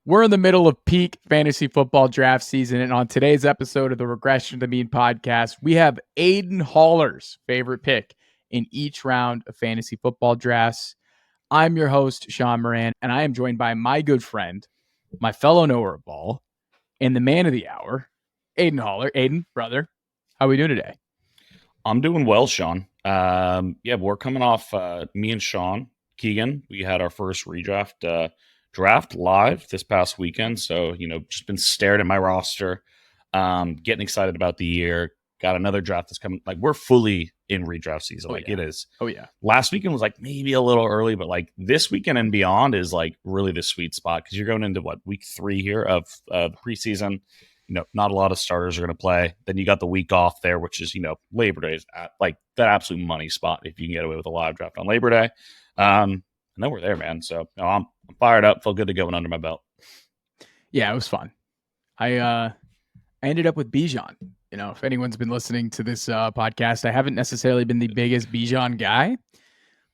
We're in the middle of peak fantasy football draft season, and on today's episode of the Regression to the Mean podcast, we have Aidan Holler's favorite pick in each round of fantasy football drafts. I'm your host, Shaun Moran, and I am joined by my good friend, my fellow knower of ball, and the man of the hour, Aidan Holler. Aidan, brother, how are we doing today? I'm doing well, Shaun. We're coming off me and Shaun Keegan. We had our first redraft draft live this past weekend. So, just been staring at my roster, getting excited about the year. Got another draft that's coming. Like, we're fully in redraft season. It is. Oh, yeah. Last weekend was like maybe a little early, but like this weekend and beyond is like really the sweet spot because you're going into week 3 here of the preseason. Not a lot of starters are going to play. Then you got the week off there, which is, Labor Day is like that absolute money spot if you can get away with a live draft on Labor Day. And then we're there, man. So I'm fired up. Feel good to go under my belt. Yeah, it was fun. I ended up with Bijan. If anyone's been listening to this podcast, I haven't necessarily been the biggest Bijan guy,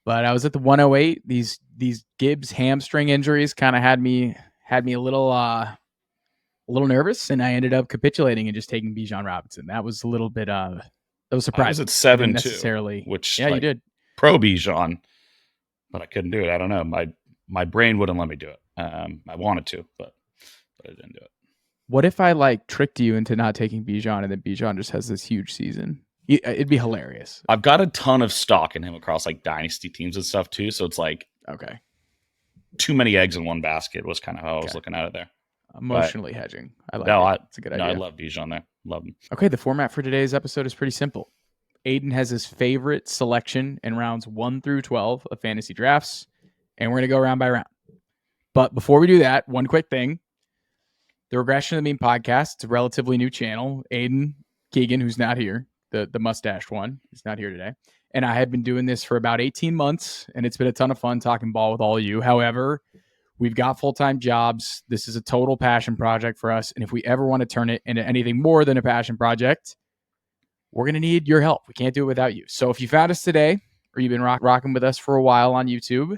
but I was at the 108. These Gibbs hamstring injuries kind of had me a little nervous, and I ended up capitulating and just taking Bijan Robinson. That was a little bit that was surprising. I was at 7-2, necessarily, which you did pro Bijan, but I couldn't do it. I don't know. My brain wouldn't let me do it. I wanted to, but I didn't do it. What if I tricked you into not taking Bijan, and then Bijan just has this huge season? It'd be hilarious. I've got a ton of stock in him across dynasty teams and stuff too. So it's okay, too many eggs in one basket was kind of how I was looking at it there. Emotionally hedging. I like it. It's a good idea. I love Bijan there. Love him. Okay, the format for today's episode is pretty simple. Aidan has his favorite selection in rounds 1 through 12 of fantasy drafts, and we're going to go round by round. But before we do that, one quick thing. The Regression to the Mean podcast, it's a relatively new channel. Aidan Keegan, who's not here, the mustached one, is not here today. And I have been doing this for about 18 months, and it's been a ton of fun talking ball with all of you. However, we've got full-time jobs. This is a total passion project for us. And if we ever want to turn it into anything more than a passion project, we're going to need your help. We can't do it without you. So if you found us today, or you've been rocking with us for a while on YouTube,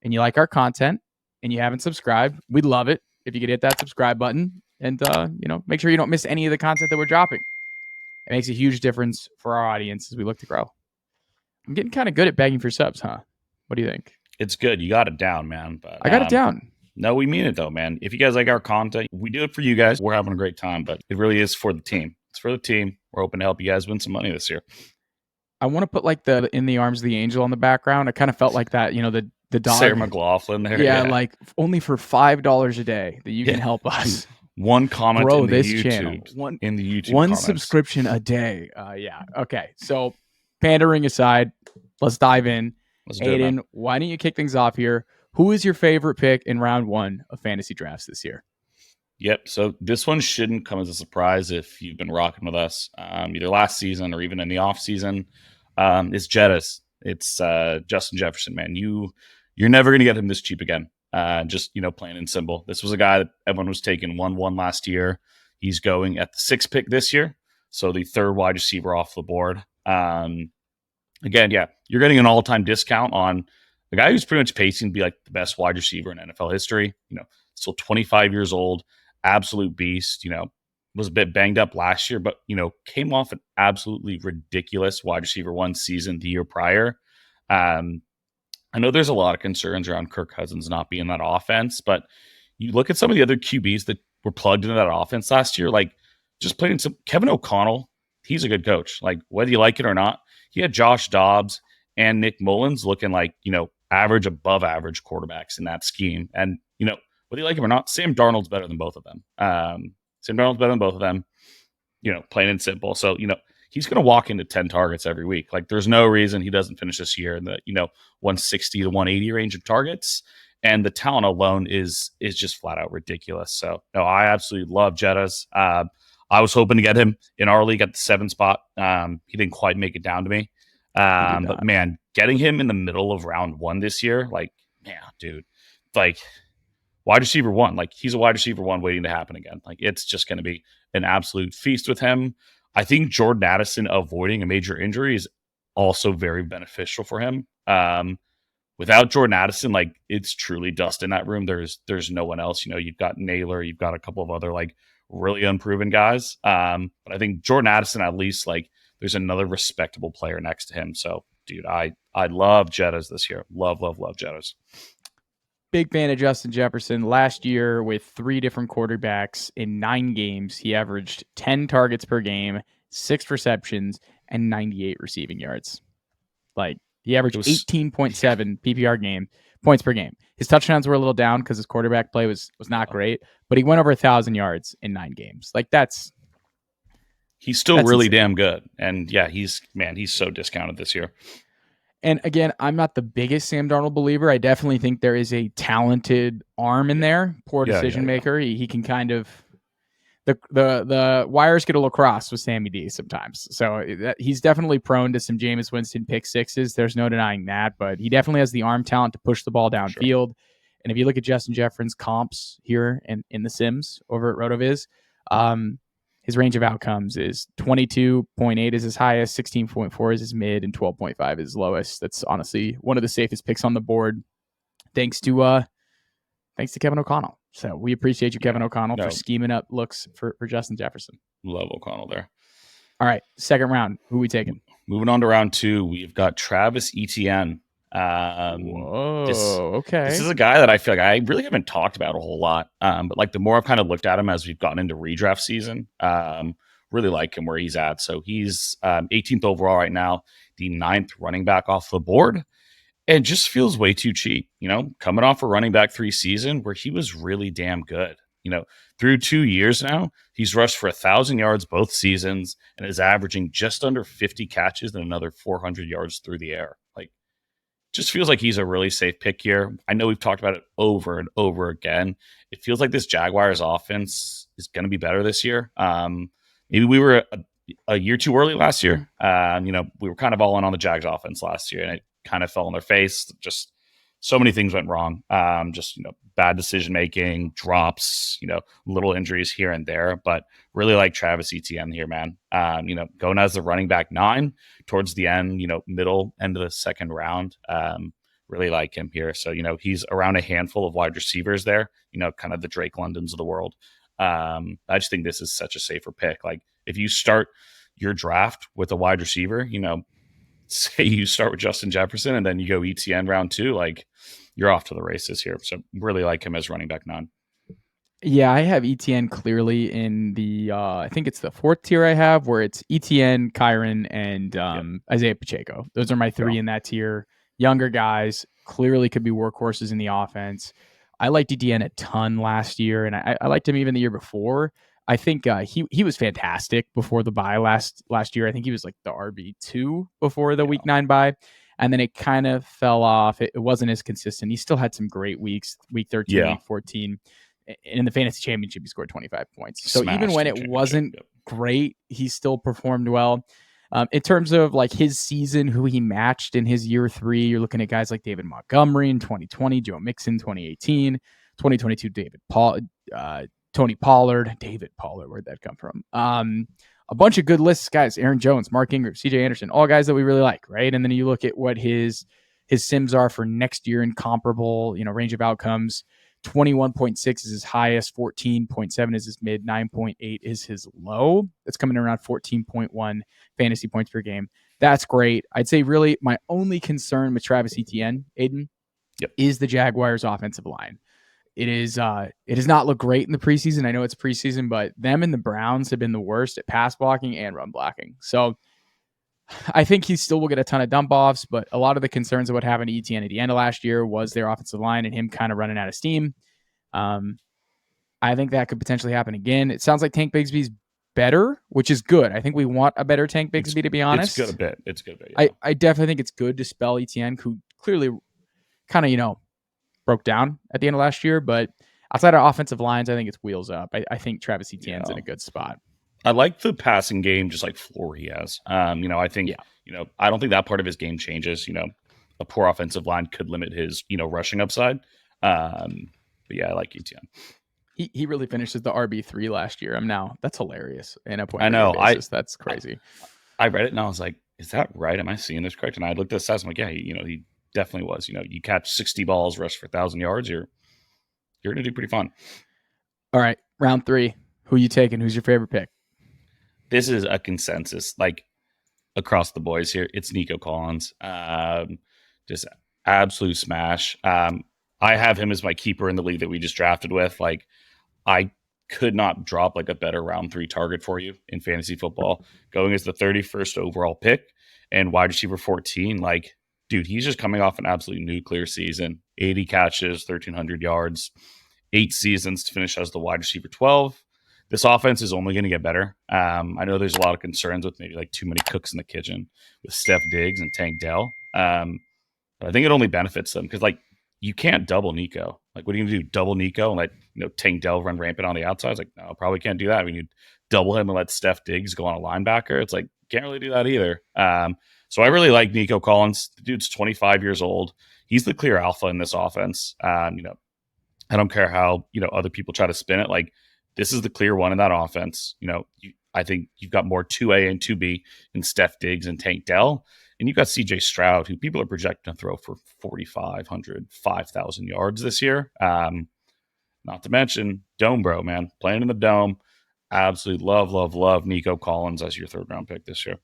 and you like our content, and you haven't subscribed, we'd love it if you could hit that subscribe button and, make sure you don't miss any of the content that we're dropping. It makes a huge difference for our audience as we look to grow. I'm getting kind of good at begging for subs, huh? What do you think? It's good. You got it down, man. But I got it down. No, we mean it though, man. If you guys like our content, we do it for you guys. We're having a great time, but it really is for the team. It's for the team. We're hoping to help you guys win some money this year. I want to put the In the Arms of the Angel on the background. I kind of felt like that, the dog. Sarah McLaughlin there. Yeah, only for $5 a day that you can help us. One comment grow in the this YouTube, channel. in the YouTube one comments. Subscription a day. Okay. So pandering aside, let's dive in. Aidan, why don't you kick things off here? Who is your favorite pick in round 1 of fantasy drafts this year? Yep. So this one shouldn't come as a surprise if you've been rocking with us either last season or even in the off season. It's Jettas. It's Justin Jefferson, man. You're never going to get him this cheap again. Just, plain and simple. This was a guy that everyone was taking 1-1 last year. He's going at the 6th pick this year. So the 3rd wide receiver off the board. Again, you're getting an all-time discount on a guy who's pretty much pacing to be the best wide receiver in NFL history. Still 25 years old, absolute beast. Was a bit banged up last year, but came off an absolutely ridiculous wide receiver 1 season the year prior. I know there's a lot of concerns around Kirk Cousins not being in that offense, but you look at some of the other QBs that were plugged into that offense last year, just playing some Kevin O'Connell. He's a good coach. Whether you like it or not, he had Josh Dobbs and Nick Mullins looking average, above average quarterbacks in that scheme. And, whether you like him or not, Sam Darnold's better than both of them. Plain and simple. So, he's going to walk into 10 targets every week. There's no reason he doesn't finish this year in the, 160 to 180 range of targets. And the talent alone is just flat out ridiculous. So, no, I absolutely love Jettas. I was hoping to get him in our league at the 7 spot. He didn't quite make it down to me. But man, getting him in the middle of round 1 this year, dude, wide receiver 1, he's a wide receiver 1 waiting to happen again. It's just going to be an absolute feast with him. I think Jordan Addison avoiding a major injury is also very beneficial for him. without Jordan Addison, like it's truly dust in that room. There's no one else. You've got Naylor, you've got a couple of other like really unproven guys. But I think Jordan Addison, at least, like there's another respectable player next to him. So, dude, I love Jettas this year. Love Jettas. Big fan of Justin Jefferson. Last year, with 3 different quarterbacks in 9 games, he averaged 10 targets per game, 6 receptions, and 98 receiving yards. Like, he averaged 18.7 PPR points per game. His touchdowns were a little down because his quarterback play was not great, but he went over 1,000 yards in 9 games. Like, he's still really insane. damn good. And yeah, he's so discounted this year. And again, I'm not the biggest Sam Darnold believer. I definitely think there is a talented arm in there, poor decision maker. He can kind of the wires get a little crossed with Sammy D sometimes. So he's definitely prone to some Jameis Winston pick sixes. There's no denying that, but he definitely has the arm talent to push the ball downfield. Sure. And if you look at Justin Jefferson's comps here in the Sims over at RotoViz, his range of outcomes is 22.8 is his highest, 16.4 is his mid, and 12.5 is his lowest. That's honestly one of the safest picks on the board, thanks to Kevin O'Connell. So we appreciate you, Kevin O'Connell, for scheming up looks for Justin Jefferson. Love O'Connell there. All right, second round. Who are we taking? Moving on to round 2, we've got Travis Etienne. Okay. This is a guy that I feel like I really haven't talked about a whole lot. But like the more I've kind of looked at him as we've gotten into redraft season, really like him where he's at. So he's 18th overall right now, the 9th running back off the board, and just feels way too cheap. Coming off a running back 3 season where he was really damn good. Through 2 years now, he's rushed for 1,000 yards both seasons and is averaging just under 50 catches and another 400 yards through the air. Like, just feels like he's a really safe pick here. I know we've talked about it over and over again. It feels like this Jaguars offense is going to be better this year. Maybe we were a year too early last year. We were kind of all in on the Jags offense last year, and it kind of fell on their face. Just so many things went wrong. Bad decision making, drops, little injuries here and there. But really like Travis Etienne here, man. Going as the running back 9 towards the end, middle end of the second round. Really like him here. So, he's around a handful of wide receivers there, kind of the Drake Londons of the world. I just think this is such a safer pick. Like, if you start your draft with a wide receiver, say you start with Justin Jefferson and then you go Etienne round 2, like, you're off to the races here. So really like him as running back 9. Yeah, I have Etienne clearly in the I think it's the 4th tier I have, where it's Etienne, Kyron, and Isaiah Pacheco. Those are my 3 in that tier. Younger guys, clearly could be workhorses in the offense. I liked Etienne a ton last year, and I liked him even the year before. I think he was fantastic before the bye last year. I think he was like the RB2 before the week 9 bye. And then it kind of fell off. It wasn't as consistent. He still had some great weeks, week 13, week 14. In the fantasy championship, he scored 25 points. So even when it wasn't great, he still performed well. In terms of like his season, who he matched in his year 3, you're looking at guys like David Montgomery in 2020, Joe Mixon 2018, 2022 Tony Pollard, David Pollard, where'd that come from? A bunch of good lists, guys. Aaron Jones, Mark Ingram, CJ Anderson, all guys that we really like, right? And then you look at what his sims are for next year in comparable, range of outcomes. 21.6 is his highest, 14.7 is his mid, 9.8 is his low. That's coming around 14.1 fantasy points per game. That's great. I'd say really my only concern with Travis Etienne, Aidan, is the Jaguars' offensive line. It does not look great in the preseason. I know it's preseason, but them and the Browns have been the worst at pass blocking and run blocking. So I think he still will get a ton of dump offs, but a lot of the concerns of what happened to Etienne at the end of last year was their offensive line and him kind of running out of steam. I think that could potentially happen again. It sounds like Tank Bigsby's better, which is good. I think we want a better Tank Bigsby, to be honest. It's good a bit. Yeah. I definitely think it's good to spell Etienne, who clearly kind of, broke down at the end of last year, but outside of offensive lines, I think it's wheels up. I think Travis Etienne's in a good spot. I like the passing game, just like floor he has. I think, I don't think that part of his game changes. A poor offensive line could limit his, rushing upside. But yeah, I like Etienne. He really finishes the RB3 last year. That's hilarious. In a point I know. Basis. That's crazy. I read it and I was like, is that right? Am I seeing this correct? And I looked at the stats. I'm like, yeah, he definitely was. You catch 60 balls, rush for 1,000 yards, you're going to do pretty fun. All right, round 3. Who you taking? Who's your favorite pick? This is a consensus, like across the boys here. It's Nico Collins. Just absolute smash. I have him as my keeper in the league that we just drafted with. Like, I could not drop like a better round 3 target for you in fantasy football. Going as the 31st overall pick and wide receiver 14. Like, dude, he's just coming off an absolute nuclear season. 80 catches, 1,300 yards, 8 seasons to finish as the wide receiver 12. This offense is only going to get better. I know there's a lot of concerns with maybe like too many cooks in the kitchen with Steph Diggs and Tank Dell. But I think it only benefits them because, like, you can't double Nico. Like, what are you going to do? Double Nico and let Tank Dell run rampant on the outside? It's like, no, probably can't do that. We need double him and let Steph Diggs go on a linebacker. It's like, can't really do that either. So I really like Nico Collins. The dude's 25 years old. He's the clear alpha in this offense. I don't care how other people try to spin it. Like, this is the clear one in that offense. I think you've got more 2A and 2B in Steph Diggs and Tank Dell. And you've got CJ Stroud, who people are projecting to throw for 4,500, 5,000 yards this year. Not to mention Dome Bro, man. Playing in the Dome. Absolutely love Nico Collins as your 3rd round pick this year.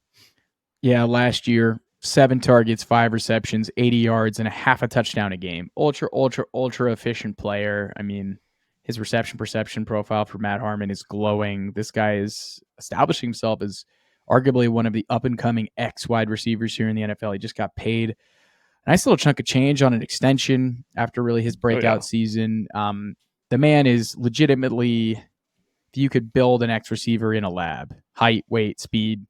Yeah, last year, 7 targets, 5 receptions, 80 yards, and a half a touchdown a game. Ultra efficient player. I mean, his reception perception profile for Matt Harmon is glowing. This guy is establishing himself as arguably one of the up-and-coming wide receivers here in the NFL. He just got paid a nice little chunk of change on an extension after really his breakout season. The man is legitimately, if you could build an X receiver in a lab, height, weight, speed,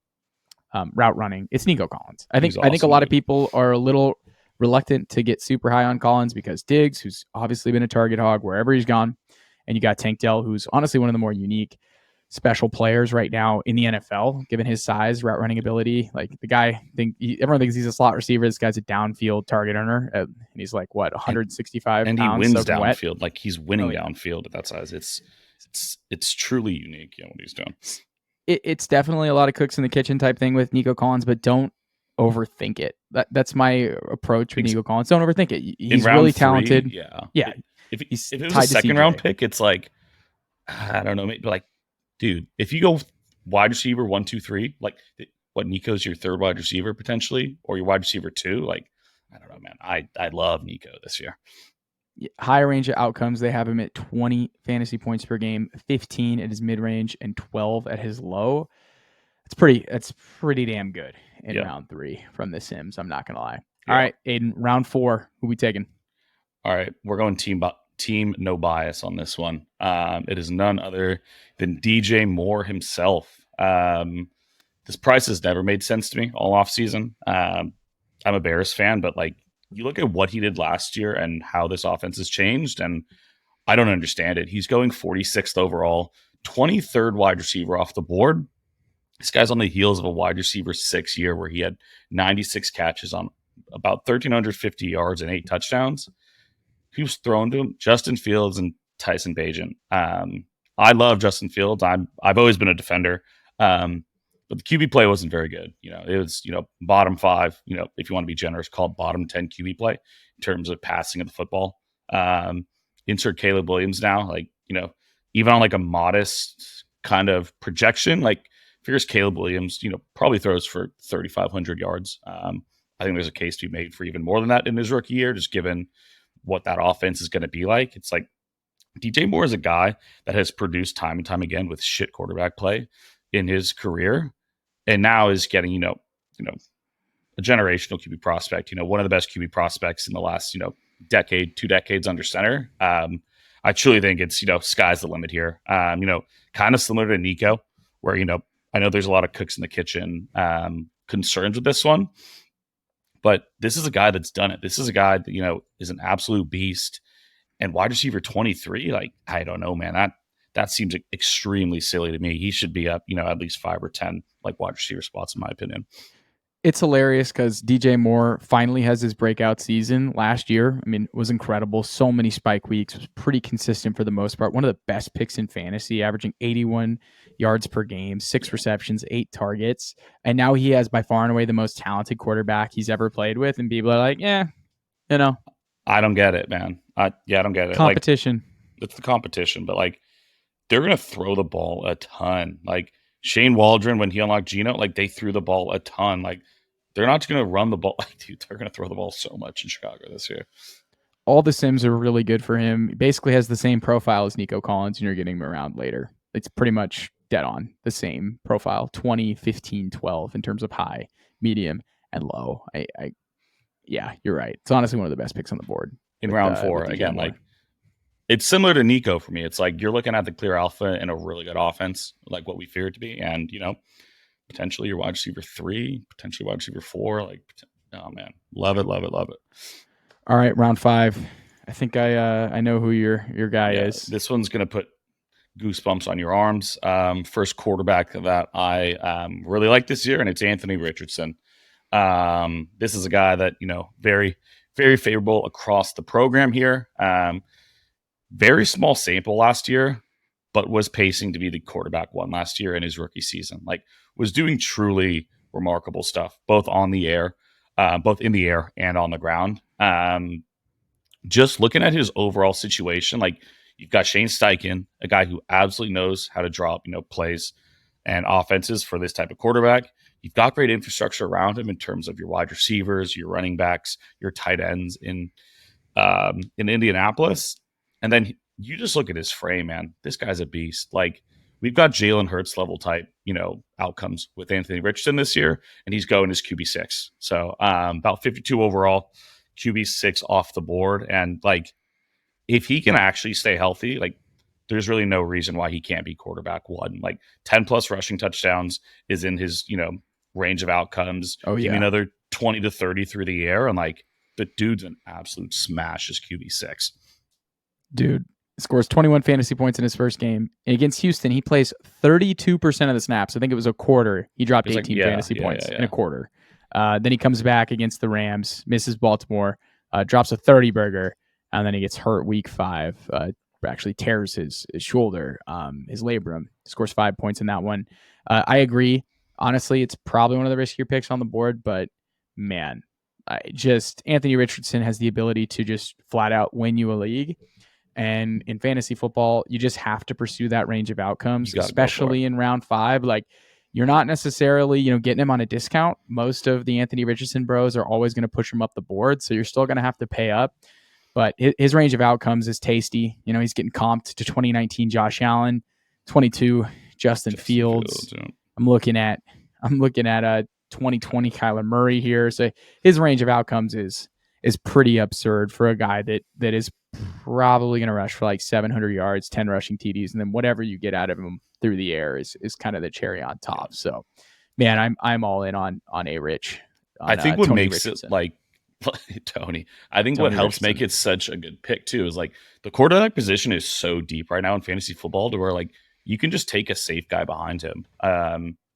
route running, it's Nico Collins. I think a lot of people are a little reluctant to get super high on Collins because Diggs, who's obviously been a target hog wherever he's gone, and you got Tank Dell, who's honestly one of the more unique special players right now in the NFL, given his size, route running ability. Like, the guy, everyone thinks he's a slot receiver. This guy's a downfield target earner, and he's like 165 and pounds. And he wins downfield. Wet. Like, he's winning downfield at that size. It's truly unique, what he's doing. It's definitely a lot of cooks in the kitchen type thing with Nico Collins, but don't overthink it. That's my approach with Nico Collins. Don't overthink it. He's really talented. 3, yeah. If it was a second round pick, it's like, I don't know, maybe like, dude, if you go wide receiver 1, 2, 3, like, what, Nico's your 3rd wide receiver potentially, or your wide receiver 2? Like, I don't know, man. I love Nico this year. Higher range of outcomes. They have him at 20 fantasy points per game, 15 at his mid range, and 12 at his low. That's pretty damn good in round 3 from the Sims. I'm not gonna lie. All right, Aidan, round 4. Who we taking? All right, we're going team no bias on this one. It is none other than DJ Moore himself. This price has never made sense to me all off season. I'm a Bears fan, but like, you look at what he did last year and how this offense has changed, and I don't understand it. He's going 46th overall, 23rd wide receiver off the board. This guy's on the heels of a wide receiver 6 year where he had 96 catches on about 1,350 yards and 8 touchdowns. He was thrown to him, Justin Fields and Tyson Bagent. I love Justin Fields. I've always been a defender. But the QB play wasn't very good. It was, bottom 5, if you want to be generous, called bottom 10 QB play in terms of passing of the football. Insert Caleb Williams now, like, even on like a modest kind of projection, like, figures Caleb Williams, probably throws for 3,500 yards. I think there's a case to be made for even more than that in his rookie year, just given what that offense is going to be like. It's like, DJ Moore is a guy that has produced time and time again with shit quarterback play in his career, and now is getting, a generational QB prospect, one of the best QB prospects in the last, decade, 2 decades under center. I truly think it's, sky's the limit here. Kind of similar to Nico, where, I know there's a lot of cooks in the kitchen concerns with this one, but this is a guy that's done it. This is a guy that, is an absolute beast. And wide receiver 23, like, I don't know, man, that seems extremely silly to me. He should be up, at least 5 or 10 like wide receiver spots, in my opinion. It's hilarious because DJ Moore finally has his breakout season last year. I mean, it was incredible. So many spike weeks. Was pretty consistent for the most part. One of the best picks in fantasy, averaging 81 yards per game, 6 receptions, 8 targets. And now he has by far and away the most talented quarterback he's ever played with. And people are like, yeah, I don't get it, man. I don't get it. Competition. Like, it's the competition, but like they're gonna throw the ball a ton. Like Shane Waldron, when he unlocked Geno, like they threw the ball a ton. Like they're not gonna run the ball. Like, dude, they're gonna throw the ball so much in Chicago this year. All the sims are really good for him. He basically has the same profile as Nico Collins, and you're getting him around later. It's pretty much dead on the same profile, 20, 15, 12 in terms of high, medium, and low. Yeah, you're right. It's honestly one of the best picks on the board. In round 4, again, like it's similar to Nico for me. It's like you're looking at the clear alpha in a really good offense, like what we fear it to be. And, potentially your wide receiver 3, potentially wide receiver 4. Like, oh, man. Love it, love it, love it. All right, round 5. I think I know who your guy is. This one's going to put goosebumps on your arms. First quarterback that I really like this year, and it's Anthony Richardson. This is a guy that, very, very favorable across the program here. Very small sample last year, but was pacing to be the quarterback 1 last year in his rookie season. Like, was doing truly remarkable stuff, both in the air and on the ground. Just looking at his overall situation, like you've got Shane Steichen, a guy who absolutely knows how to draw up, plays and offenses for this type of quarterback. You've got great infrastructure around him in terms of your wide receivers, your running backs, your tight ends in Indianapolis. And then you just look at his frame, man. This guy's a beast. Like, we've got Jalen Hurts level type, outcomes with Anthony Richardson this year, and he's going his QB6. So about 52 overall, QB6 off the board. And like, if he can actually stay healthy, like, there's really no reason why he can't be quarterback 1. Like 10 plus rushing touchdowns is in his, range of outcomes. Oh, yeah. Give me another 20 to 30 through the air. And like, the dude's an absolute smash as QB6. Dude scores 21 fantasy points in his first game. And against Houston, he plays 32% of the snaps. I think it was a quarter. He dropped 18 fantasy points in a quarter. Then he comes back against the Rams, misses Baltimore, drops a 30 burger, and then he gets hurt week 5. Actually tears his shoulder, his labrum. Scores 5 points in that one. I agree. Honestly, it's probably one of the riskier picks on the board, but man, Anthony Richardson has the ability to just flat out win you a league. And in fantasy football, you just have to pursue that range of outcomes, especially in round 5. Like, you're not necessarily, getting him on a discount. Most of the Anthony Richardson bros are always going to push him up the board. So you're still going to have to pay up. But his range of outcomes is tasty. He's getting comped to 2019 Josh Allen, 22 Justin Fields. Yeah. I'm looking at 2020 Kyler Murray here. So his range of outcomes is pretty absurd for a guy that is probably going to rush for like 700 yards, 10 rushing TDs, and then whatever you get out of him through the air is kind of the cherry on top. So, man, I'm all in on A Rich. I think what makes Richardson. It like Tony. I think what helps make it such a good pick too is like the quarterback position is so deep right now in fantasy football to where like you can just take a safe guy behind him.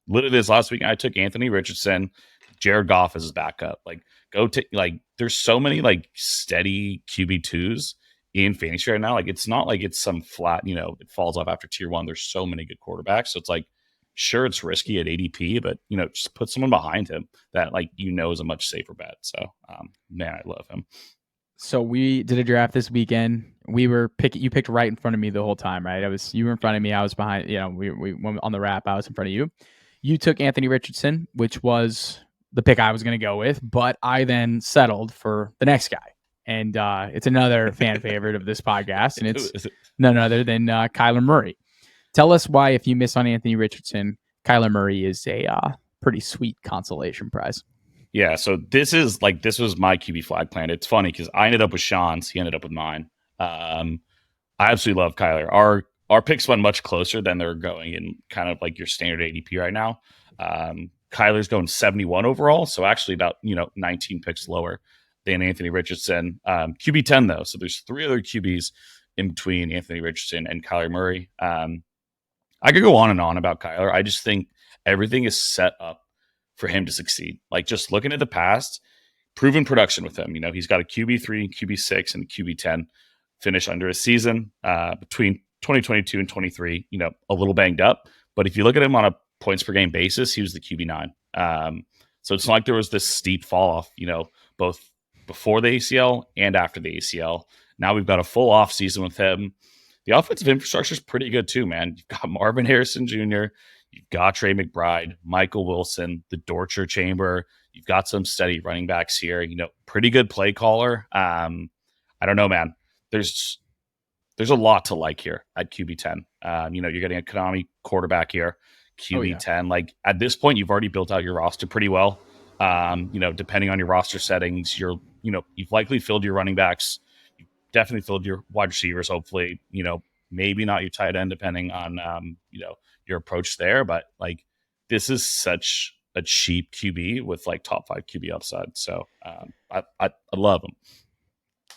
Literally this last week I took Anthony Richardson, Jared Goff as his backup. Like, go take, like, there's so many like steady QB2s in fantasy right now. Like, it's not like it's some flat, it falls off after tier 1. There's so many good quarterbacks. So it's like, sure, it's risky at ADP, but just put someone behind him that is a much safer bet. So man, I love him. So we did a draft this weekend. You picked right in front of me the whole time, right? You were in front of me. I was behind, we went on the wrap. I was in front of you. You took Anthony Richardson, which was the pick I was going to go with, but I then settled for the next guy. And it's another fan favorite of this podcast, and it's none other than Kyler Murray. Tell us why, if you miss on Anthony Richardson, Kyler Murray is a pretty sweet consolation prize. Yeah, so this was my QB flag plan. It's funny because I ended up with Shaun's, he ended up with mine. I absolutely love Kyler. Our picks went much closer than they're going in kind of like your standard ADP right now. Kyler's going 71 overall, so actually about 19 picks lower than Anthony Richardson. QB 10 though, so there's 3 other QBs in between Anthony Richardson and Kyler Murray. I could go on and on about Kyler. I just think everything is set up for him to succeed. Like, just looking at the past, proven production with him. He's got a QB3, QB6, and QB10 finish under a season between 2022 and 23. A little banged up, but if you look at him on a points per game basis, he was the QB9. So it's not like there was this steep fall off. Both before the ACL and after the ACL. Now we've got a full off season with him. The offensive infrastructure is pretty good too, man. You've got Marvin Harrison Jr., you've got Trey McBride, Michael Wilson, the Dorcher Chamber. You've got some steady running backs here. Pretty good play caller. I don't know, man. There's a lot to like here at QB10. You're getting a Konami quarterback here, QB10. Like at this point, you've already built out your roster pretty well. Depending on your roster settings, you've likely filled your running backs. You've definitely filled your wide receivers. Hopefully, maybe not your tight end, depending on your approach there. But like this is such a cheap QB with like top 5 QB upside. So I love him.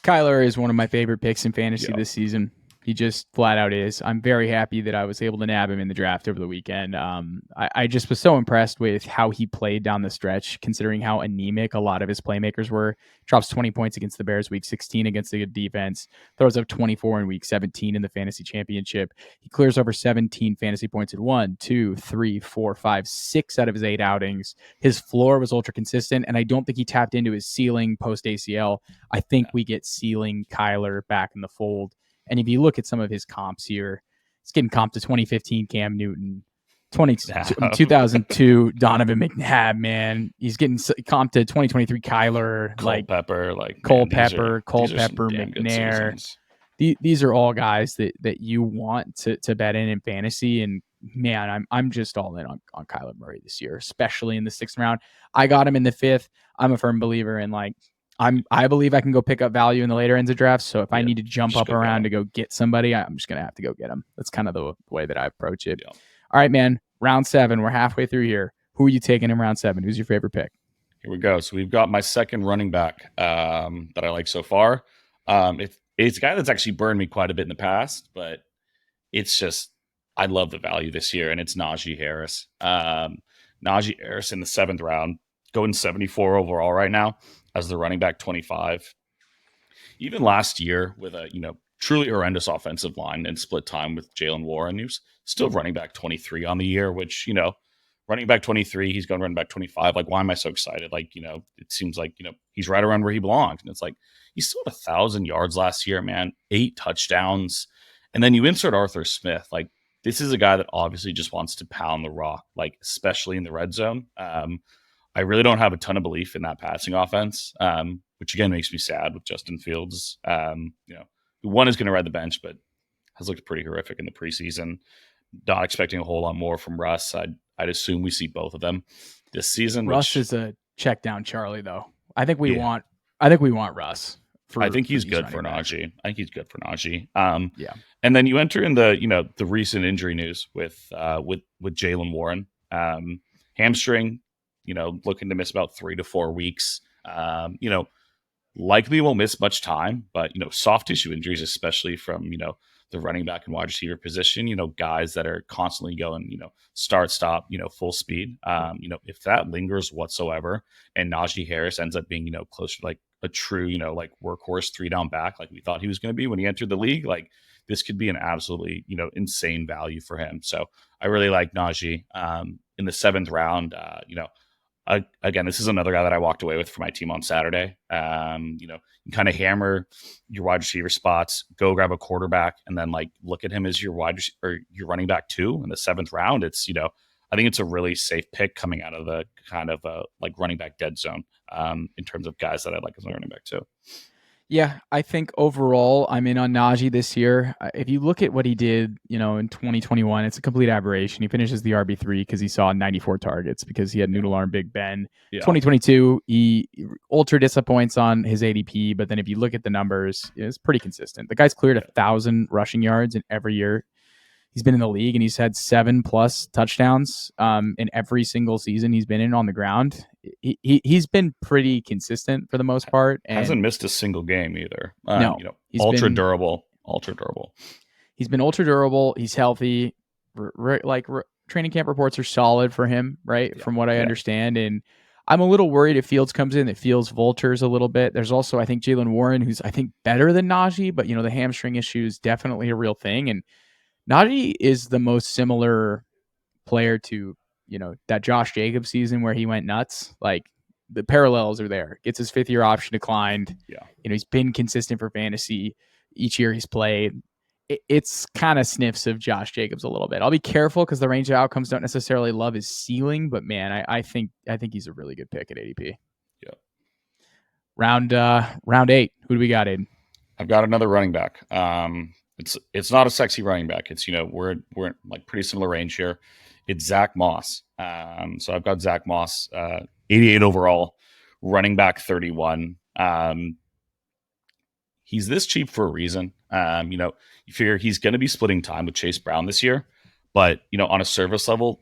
Kyler is one of my favorite picks in fantasy this season. He just flat out is. I'm very happy that I was able to nab him in the draft over the weekend. I just was so impressed with how he played down the stretch, considering how anemic a lot of his playmakers were. Drops 20 points against the Bears week 16 against the defense. Throws up 24 in week 17 in the fantasy championship. He clears over 17 fantasy points in 1, 2, 3, 4, 5, 6 out of his 8 outings. His floor was ultra consistent, and I don't think he tapped into his ceiling post ACL. I think we get ceiling Kyler back in the fold. And if you look at some of his comps here, he's getting comped to 2015 Cam Newton, 2002 Donovan McNabb, man. He's getting comped to 2023 Kyler, Culpepper, Culpepper, McNair. These are all guys that you want to bet in fantasy. And man, I'm just all in on Kyler Murray this year, especially in the 6th round. I got him in the 5th. I'm a firm believer in I believe I can go pick up value in the later ends of drafts. So if I need to jump up around to go get somebody, I'm just going to have to go get them. That's kind of the way that I approach it. Yeah. All right, man. Round 7. We're halfway through here. Who are you taking in round 7? Who's your favorite pick? Here we go. So we've got my second running back that I like so far. It's a guy that's actually burned me quite a bit in the past, but it's just, I love the value this year, and it's Najee Harris. Najee Harris in the 7th round, going 74 overall right now as the running back 25. Even last year with a, truly horrendous offensive line and split time with Jalen Warren, who's still running back 23 on the year, which, running back 23, he's going running back 25. Like, why am I so excited? Like, it seems like, he's right around where he belongs. And it's like, he still had 1,000 yards last year, man, 8 touchdowns. And then you insert Arthur Smith. Like, this is a guy that obviously just wants to pound the rock, like, especially in the red zone. I really don't have a ton of belief in that passing offense, which again makes me sad with Justin Fields. One is going to ride the bench, but has looked pretty horrific in the preseason. Not expecting a whole lot more from Russ. I'd assume we see both of them this season. Russ is a check down Charlie, though. I think we want Russ. I think he's good for Najee. And then you enter in the recent injury news with Jalen Warren, hamstring. Looking to miss about 3 to 4 weeks. Likely won't miss much time, but, soft tissue injuries, especially from, the running back and wide receiver position, guys that are constantly going, start, stop, full speed. If that lingers whatsoever and Najee Harris ends up being, closer to like a true, workhorse 3-down back, like we thought he was going to be when he entered the league, like this could be an absolutely, insane value for him. So I really like Najee in the 7th round. Again, this is another guy that I walked away with for my team on Saturday. You kind of hammer your wide receiver spots, go grab a quarterback, and then look at him as your your running back 2 in the 7th round. It's I think it's a really safe pick coming out of the kind of running back dead zone in terms of guys that I like as a running back 2. Yeah, I think overall I'm in on Najee this year. If you look at what he did, in 2021, it's a complete aberration. He finishes the RB3 because he saw 94 targets because he had noodle arm Big Ben. Yeah. 2022, he ultra disappoints on his ADP, but then if you look at the numbers, it's pretty consistent. The guy's cleared 1,000 rushing yards in every year he's been in the league, and he's had 7+ touchdowns in every single season he's been in on the ground. He's been pretty consistent for the most part. And hasn't missed a single game either. No, ultra durable. He's been ultra durable. He's healthy. Training camp reports are solid for him, right? Yeah. From what I understand. And I'm a little worried if Fields comes in, that Fields vultures a little bit. There's also, I think, Jalen Warren, who's, I think, better than Najee, but, the hamstring issue is definitely a real thing. And Najee is the most similar player to, that Josh Jacobs season where he went nuts. Like, the parallels are there. Gets his 5th-year option declined. Yeah. He's been consistent for fantasy each year he's played. It's kind of sniffs of Josh Jacobs a little bit. I'll be careful because the range of outcomes don't necessarily love his ceiling, but man, I think he's a really good pick at ADP. Yeah. Round 8. Who do we got, Aidan? I've got another running back. It's not a sexy running back. It's we're like pretty similar range here. It's Zach Moss. So I've got Zach Moss, 88 overall, running back 31. He's this cheap for a reason. You figure he's going to be splitting time with Chase Brown this year, but on a service level,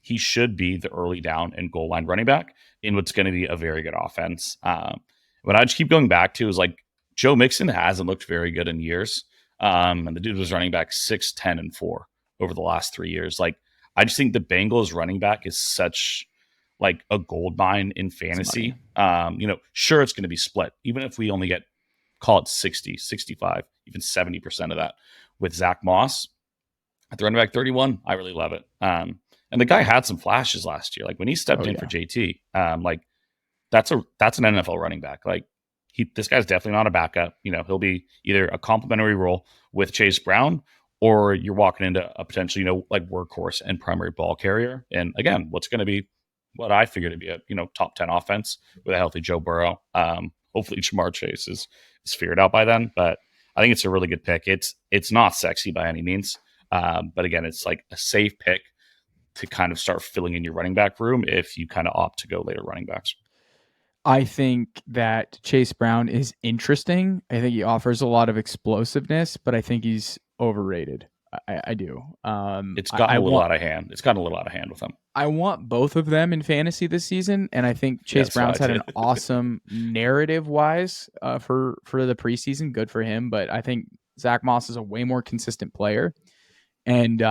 he should be the early down and goal line running back in what's going to be a very good offense. What I just keep going back to is like Joe Mixon hasn't looked very good in years, and the dude was running back 6, 10, and 4 over the last 3 years. Like I just think the Bengals running back is such like a gold mine in fantasy. Sure, it's going to be split, even if we only get, call it 60, 65, even 70% of that with Zach Moss at the running back 31. I really love it. And the guy had some flashes last year. Like when he stepped in for JT, like that's an NFL running back. Like this guy's definitely not a backup. He'll be either a complementary role with Chase Brown, or you're walking into a potential, like workhorse and primary ball carrier. And again, what's going to be what I figure to be a, top 10 offense with a healthy Joe Burrow. Hopefully Jamar Chase is figured out by then, but I think it's a really good pick. It's not sexy by any means. But again, it's like a safe pick to kind of start filling in your running back room if you kind of opt to go later running backs. I think that Chase Brown is interesting. I think he offers a lot of explosiveness, but I think he's overrated. I do. It's gotten a little out of hand. It's gotten a little out of hand with him. I want both of them in fantasy this season, and I think Chase Brown's had an awesome narrative-wise for the preseason. Good for him, but I think Zach Moss is a way more consistent player, and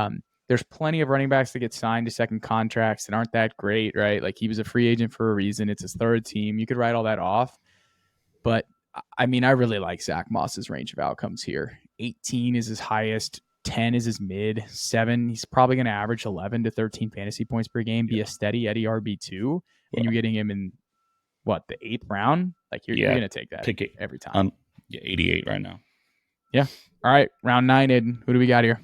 there's plenty of running backs that get signed to second contracts that aren't that great, right? Like he was a free agent for a reason. It's his 3rd team. You could write all that off, but I mean, I really like Zach Moss's range of outcomes here. 18 is his highest. 10 is his mid. 7, he's probably going to average 11 to 13 fantasy points per game, be a steady Eddie RB2, and you're getting him in, the 8th round? Like, you're going to take that pick every time. 88 right now. Yeah. All right, round 9, Aidan. Who do we got here?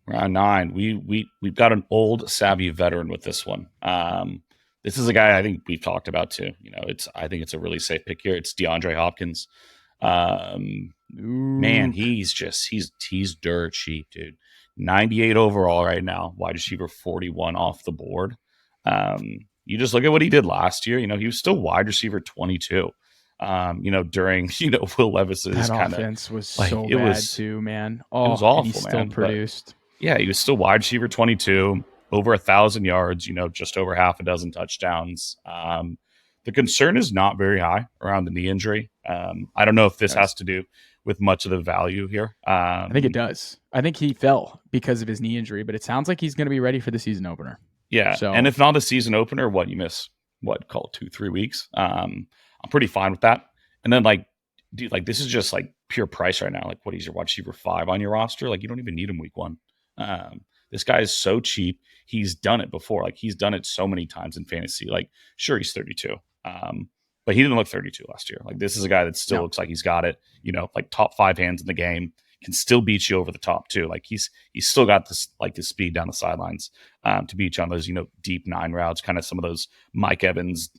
Round 9. We've got an old, savvy veteran with this one. This is a guy I think we've talked about too. I think it's a really safe pick here. It's DeAndre Hopkins. Man, he's dirt cheap, dude. 98 overall right now, wide receiver 41 off the board. You just look at what he did last year. He was still wide receiver 22. During Will Levis's that offense was so bad too, man. Oh, it was awful, he still produced. He was still wide receiver 22, over 1,000 yards. Just over half a dozen touchdowns. The concern is not very high around the knee injury. I don't know if this has to do with much of the value here. I think it does. I think he fell because of his knee injury, but it sounds like he's going to be ready for the season opener. Yeah. So, and if not the season opener, you miss, call it 2-3 weeks. I'm pretty fine with that. And then dude, this is just pure price right now. What is your wide receiver 5 on your roster? You don't even need him week 1. This guy is so cheap. He's done it before. He's done it so many times in fantasy. Sure, he's 32. But he didn't look 32 last year. This is a guy that still looks like he's got it, top 5 hands in the game, can still beat you over the top too. He's still got this, this speed down the sidelines, to beat you on those, deep 9 routes, kind of some of those Mike Evans,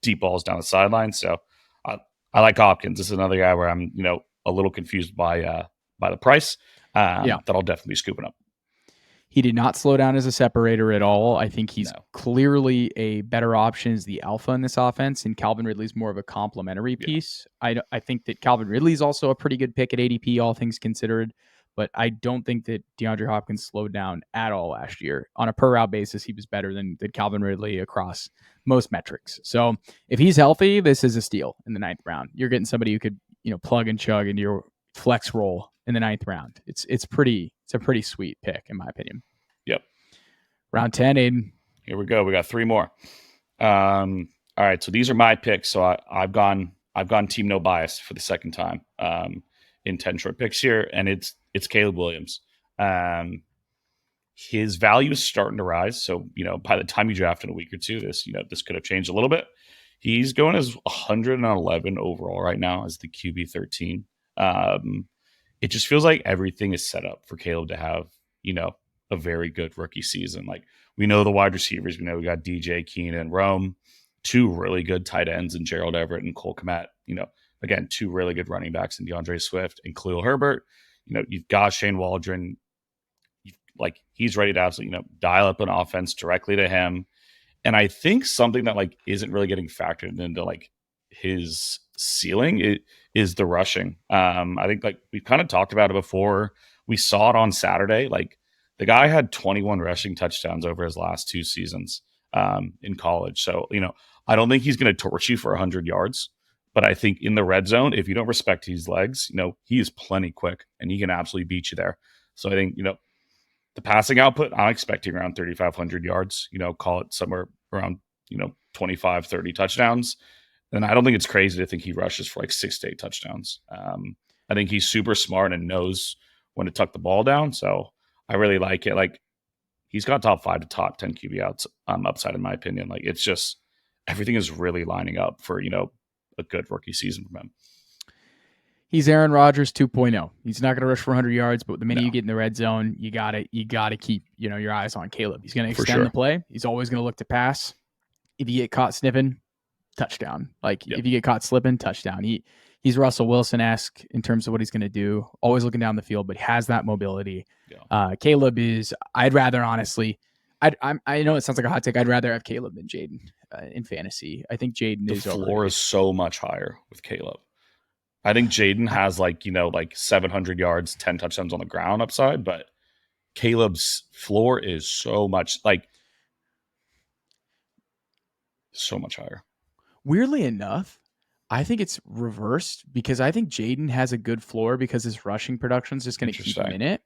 deep balls down the sideline. So I like Hopkins. This is another guy where I'm, a little confused by the price, that I'll definitely be scooping up. He did not slow down as a separator at all. I think he's clearly a better option as the alpha in this offense, and Calvin Ridley's more of a complementary piece. I think that Calvin Ridley's also a pretty good pick at ADP, all things considered, but I don't think that DeAndre Hopkins slowed down at all last year. On a per route basis, he was better than Calvin Ridley across most metrics. So if he's healthy, this is a steal in the 9th round. You're getting somebody who could, plug and chug into your flex role in the 9th round. It's a pretty sweet pick in my opinion. Yep. Round 10, Aidan. Here we go. We got 3 more. All right. So these are my picks. So I've gone team no bias for the second time in 10 short picks here, and it's Caleb Williams. his value is starting to rise. So, by the time you draft in a week or two, this could have changed a little bit. He's going as 111 overall right now as the QB 13. It just feels like everything is set up for Caleb to have, a very good rookie season. Like, we know the wide receivers. We know we got DJ, Keenan, Rome, two really good tight ends in Gerald Everett and Cole Kmet. Again, two really good running backs in DeAndre Swift and Khalil Herbert. You've got Shane Waldron. He's ready to absolutely, dial up an offense directly to him. And I think something that isn't really getting factored into his ceiling is the rushing. I think we've kind of talked about it before. We saw it on Saturday. The guy had 21 rushing touchdowns over his last 2 seasons in college. So, I don't think he's going to torch you for 100 yards. But I think in the red zone, if you don't respect his legs, he is plenty quick and he can absolutely beat you there. So I think, the passing output, I'm expecting around 3,500 yards, call it somewhere around, 25, 30 touchdowns. And I don't think it's crazy to think he rushes for 6 to 8 touchdowns. I think he's super smart and knows when to tuck the ball down. So I really like it. He's got top 5 to top 10 QB upside, in my opinion. It's just everything is really lining up for, a good rookie season from him. He's Aaron Rodgers 2.0. He's not going to rush for 100 yards, but the minute you get in the red zone, you got to keep, your eyes on Caleb. He's going to extend the play. He's always going to look to pass. If you get caught sniffing, touchdown. If you get caught slipping, touchdown. He's Russell Wilson-esque in terms of what he's going to do. Always looking down the field, but he has that mobility. Yeah. Caleb is, I'd rather honestly, I know it sounds like a hot take. I'd rather have Caleb than Jaden in fantasy. I think Jaden is overrated. The floor is so much higher with Caleb. I think Jaden has 700 yards, 10 touchdowns on the ground upside, but Caleb's floor is so much higher. Weirdly enough, I think it's reversed because I think Jaden has a good floor because his rushing production is just going to keep him in it.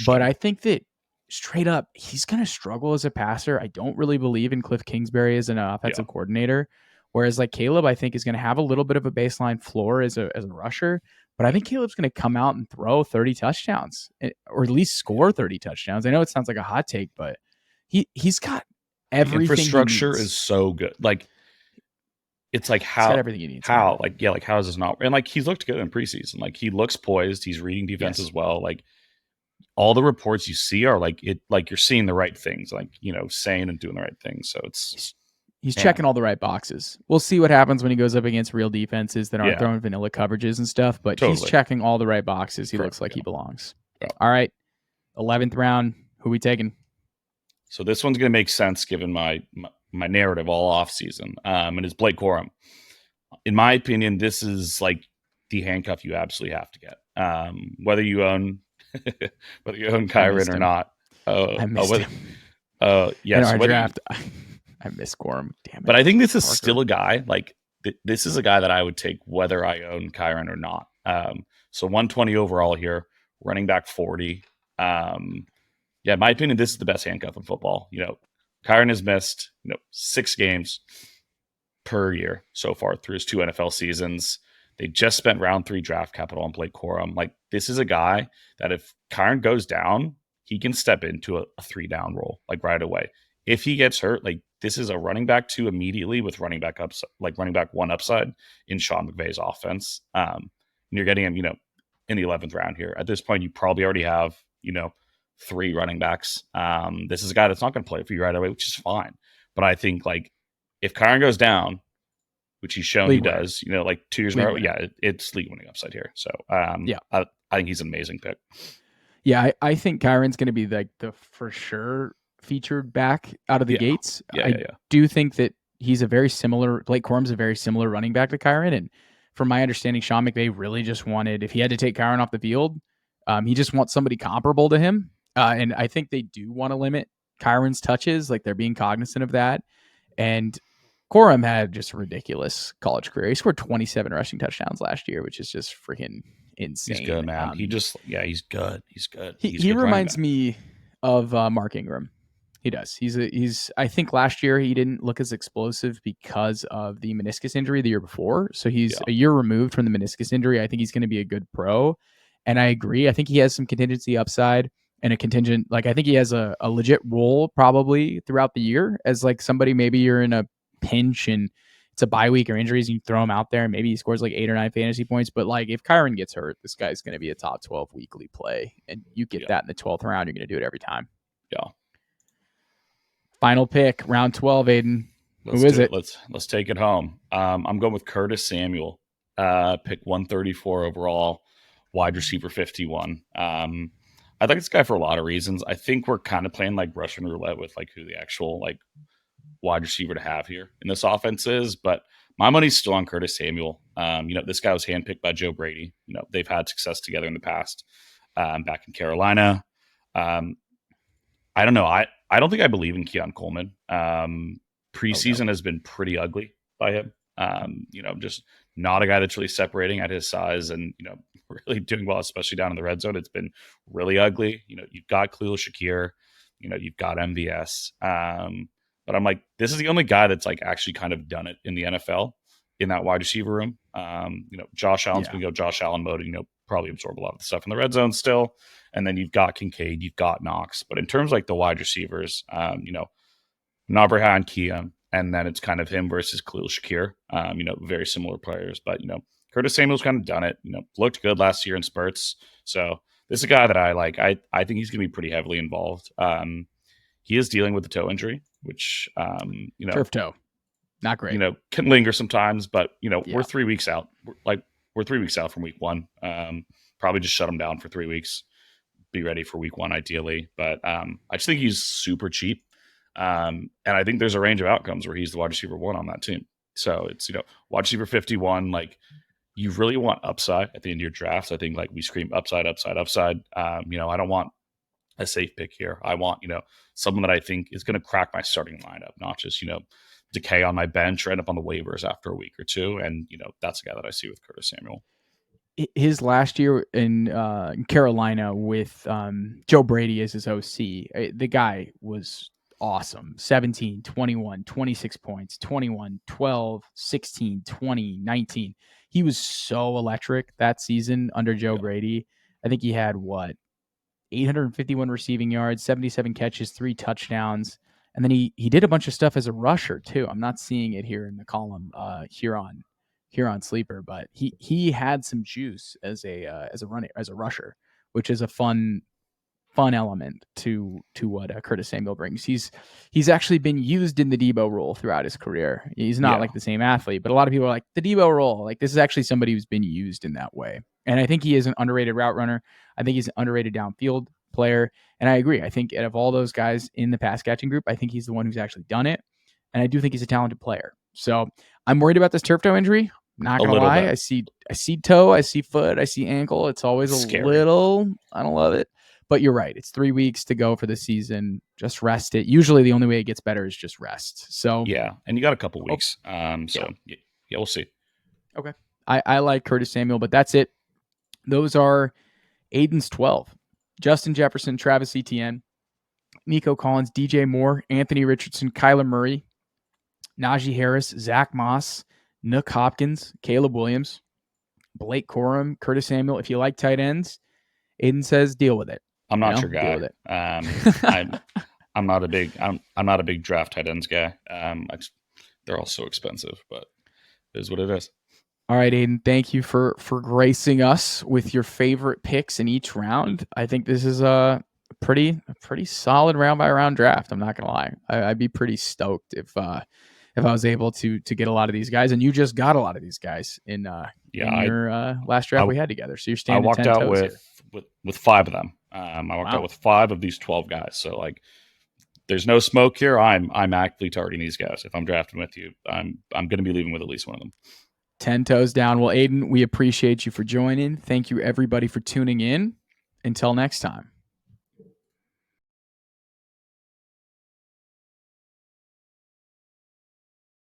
But I think that straight up, he's going to struggle as a passer. I don't really believe in Cliff Kingsbury as an offensive coordinator. Whereas Caleb, I think, is going to have a little bit of a baseline floor as a rusher. But I think Caleb's going to come out and throw 30 touchdowns or at least score 30 touchdowns. I know it sounds like a hot take, but he's got everything. The infrastructure is so good. It's how he's got everything he needs. How how is this not? And he's looked good in preseason. He looks poised. He's reading defense as well. All the reports you see are you're seeing the right things, saying and doing the right things. So he's checking all the right boxes. We'll see what happens when he goes up against real defenses that aren't throwing vanilla coverages and stuff, but he's checking all the right boxes. He looks like he belongs. Yeah. All right. 11th round. Who we taking? So this one's going to make sense given my narrative all off season. And it's Blake Corum. In my opinion, this is the handcuff you absolutely have to get. Whether you own Kyren or not. I missed him. Yes. In our draft. I miss Corum. Damn it. But I think this is still a guy this is a guy that I would take whether I own Kyren or not. So 120 overall here, running back 40. In my opinion, this is the best handcuff in football. Kyren has missed 6 games per year so far through his 2 NFL seasons. They just spent round 3 draft capital on Blake Corum. This is a guy that if Kyren goes down, he can step into a 3-down role right away. If he gets hurt, this is a running back 2 immediately with running back upside, running back 1 upside in Sean McVay's offense. And you're getting him, in the 11th round here. At this point, you probably already have, 3 running backs. This is a guy that's not going to play for you right away, which is fine. But I think if Kyren goes down, which he's shown he does, 2 years in a row, it's league winning upside here. So I think he's an amazing pick. Yeah, I think Kyren's going to be the for sure featured back out of the gates. I do think that he's Blake Corum's a very similar running back to Kyren. And from my understanding, Sean McVay really just wanted, if he had to take Kyren off the field, he just wants somebody comparable to him. And I think they do want to limit Kyren's touches. They're being cognizant of that. And Corum had just a ridiculous college career. He scored 27 rushing touchdowns last year, which is just freaking insane. He's good, man. He's good. He's good. He reminds me of Mark Ingram. He does. I think last year he didn't look as explosive because of the meniscus injury the year before. So he's a year removed from the meniscus injury. I think he's going to be a good pro. And I agree. I think he has some contingency upside. and a contingent. Like, I think he has a legit role probably throughout the year as like somebody, maybe you're in a pinch and it's a bye week or injuries and you throw him out there and maybe he scores like 8 or 9 fantasy points. But like if Kyron gets hurt, this guy's going to be a top 12 weekly play, and you get that in the 12th round, you're going to do it every time. Yeah. Final pick, round 12, Aidan. Who is it? Let's take it home. I'm going with Curtis Samuel. Pick 134 overall, wide receiver 51. I like this guy for a lot of reasons. I think we're kind of playing like Russian roulette with like who the actual like wide receiver to have here in this offense is, but my money's still on Curtis Samuel. This guy was handpicked by Joe Brady. They've had success together in the past, back in Carolina. I don't know. I don't think I believe in Keon Coleman. Preseason has been pretty ugly by him. Just not a guy that's really separating at his size and, really doing well, especially down in the red zone. It's been really ugly. You've got Khalil Shakir, you've got MVS. But I'm like, this is the only guy that's like actually kind of done it in the NFL in that wide receiver room. Josh Allen's going to go Josh Allen mode and, probably absorb a lot of the stuff in the red zone still. And then you've got Kincaid, you've got Knox. But in terms of like the wide receivers, not very high on Keon. And then it's kind of him versus Khalil Shakir, very similar players. But, Curtis Samuel's kind of done it, looked good last year in spurts. So this is a guy that I like. I think he's going to be pretty heavily involved. He is dealing with the toe injury, which, turf toe, not great, can linger sometimes, but, we're 3 weeks out. We're 3 weeks out from week one. Probably just shut him down for 3 weeks. Be ready for week one, ideally. But I just think he's super cheap. And I think there's a range of outcomes where he's the wide receiver 1 on that team. So it's, wide receiver 51, like you really want upside at the end of your drafts. I think like we scream upside, upside, upside. I don't want a safe pick here. I want, someone that I think is going to crack my starting lineup, not just, decay on my bench or end up on the waivers after a week or two. And, that's a guy that I see with Curtis Samuel. His last year in Carolina with Joe Brady as his OC, the guy was awesome. 17, 21, 26 points, 21, 12, 16, 20, 19. He was so electric that season under Joe Brady. I think he had 851 receiving yards, 77 catches, 3 touchdowns. And then he did a bunch of stuff as a rusher too. I'm not seeing it here in the column here on Sleeper, but he had some juice as a rusher, which is a fun element to what Curtis Samuel brings. He's actually been used in the Debo role throughout his career. He's not like the same athlete, but a lot of people are like, the Debo role, like this is actually somebody who's been used in that way. And I think he is an underrated route runner. I think he's an underrated downfield player. And I agree. I think out of all those guys in the pass catching group, I think he's the one who's actually done it. And I do think he's a talented player. So I'm worried about this turf toe injury. Not gonna lie. I see toe, I see foot, I see ankle. It's always a little, I don't love it. But you're right. It's 3 weeks to go for the season. Just rest it. Usually the only way it gets better is just rest. So yeah, and you got a couple weeks. We'll see. Okay. I like Curtis Samuel, but that's it. Those are Aidan's 12. Justin Jefferson, Travis Etienne, Nico Collins, DJ Moore, Anthony Richardson, Kyler Murray, Najee Harris, Zach Moss, Nook Hopkins, Caleb Williams, Blake Corum, Curtis Samuel. If you like tight ends, Aidan says deal with it. I'm not your guy. Deal with it. I'm not a big draft tight ends guy. They're all so expensive, but it is what it is. All right, Aidan, thank you for gracing us with your favorite picks in each round. I think this is a pretty solid round by round draft. I'm not gonna lie. I'd be pretty stoked if I was able to get a lot of these guys, and you just got a lot of these guys in your last draft we had together. So you're standing. I walked out with 5 of them. I walked out with 5 of these 12 guys. So like, there's no smoke here. I'm actively targeting these guys. If I'm drafting with you, I'm going to be leaving with at least one of them. 10 toes down. Well, Aidan, we appreciate you for joining. Thank you everybody for tuning in. Until next time.